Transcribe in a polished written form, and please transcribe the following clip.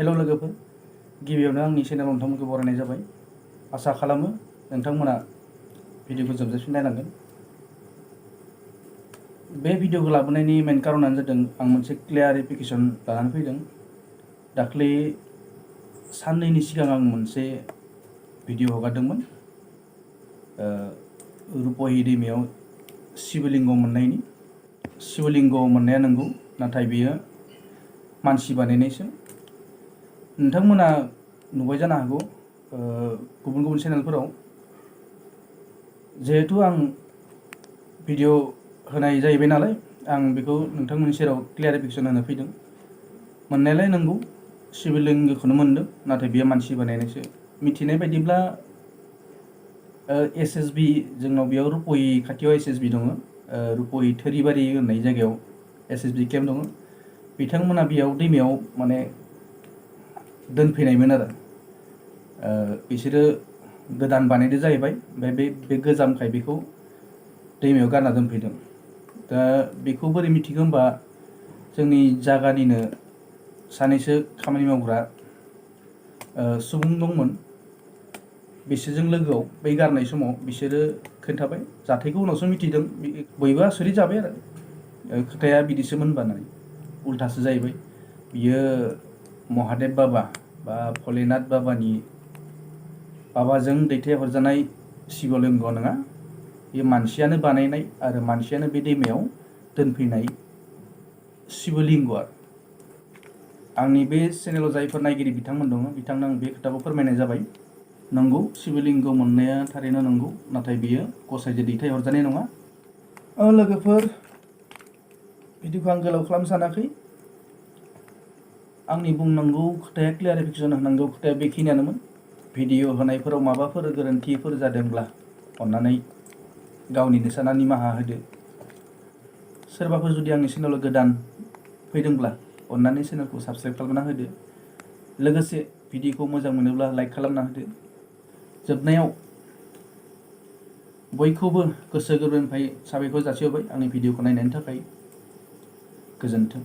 Hello लोगोफोर, गिबियावनो आंनि चेनेलाव नोंथांमोनखौ बरायनाय जाबाय। आसा खालामो नोंथांमोना भिडिअखौ जोबजासिम नायलांगोन। बे भिडिअखौ लाबोनायनि मेन कारनानो जादों आं मोनसे क्लियारिफिकेसन लानानै फैदों। दाख्लै साननैनि सिगां आं मोनसे भिडिअ हगारदोंमोन रुपाहि दैमायाव शिवलिंग मोननायनि। शिवलिंग मोननाया नंगौ, नाथाय बेयो मानसि बानायनायसो। नोंथांमोना नुबाय जानो हागौ गुबुन गुबुन चेनेलफोराव। जिहेतु आं भिडिअ होनाय जाहैबाय नालाय, आं बेखौ नोंथांमोननि सेराव क्लियारिफिकेसन होनो फैदों। मोननायालाय नंगौ, शिवलिंगखौनो मोनदों, नाथाय बेयो मानसि बानायनायसो। मिथिनाय बायदिब्ला SSB, जोंनाव बेयाव रुपाहि खाथियाव SSB दङ। रुपाहि थोरिबारि होननाय जायगायाव SSB केम्प दङ। बिथांमोना बेयाव दैमायाव माने दोनफैनायमोन आरो बिसोरो गोदान बानायदो जाहैबाय। ओमफ्राय बे गोजामखाय बेखौ दैमायाव गारना दोनफैदों। दा बेखौ बोरै मिथिगौ होनबा, जोंनि जायगानिनो सानैसो खामानि मावग्रा सुबुं दंमोन। बिसोरजों लोगोआव बै गारनाय समाव बिसोरो खोन्थाबाय। जाथायखौ उनावसो मिथिदों, बयबो आसरित जाबाय आरो खोथाया बिदिसोमोन होनबानानै। उल्थासो जाहैबाय। बियो महादेब बाबा बा भलेनाथ बाबाजों दैथायहरजानाय शिवलिंग नङा, बे मानसियानो बानायनाय आरो मानसियानो बे दैमायाव दोनफैनाय शिवलिंग आरो। आंनि बे चेनेलाव जायफोर नायगिरि बिथांमोन दङ, बिथांनो आं बे खोथाखौ फोरमायनाय जाबाय। नंगौ, शिवलिंग मोननाया थारैनो नंगौ, नाथाय बियो गसाइजों दैथायहरजानाय नङा। लोगोफोर, भिडिअखौ आं गोलाव खालामनो सानाखै। आंनि बुंनांगौ खोथाया, क्लियारिफिकेसन होनांगौ खोथाया बेखिनियानोमोन। भिडिअ होनायफोराव माबाफोर गोरोन्थिफोर जादोंब्ला अन्नानै गावनिनो सानना निमाहा होदो। सोरबाफोर जुदि आंनि चेनेलाव गोदान फैदोंब्ला अन्नानै चेनेलखौ साबस्क्राइब खालामना होदो। लोगोसे भिडिअखौ मोजां मोनोब्ला लाइक खालामना होदो। जोबनायाव बयखौबो गोसो गोरबोनिफ्राय साबायखर जासिहरबाय आंनि भिडिअखौ नायनायनि थाखाय। गोजोन्थों।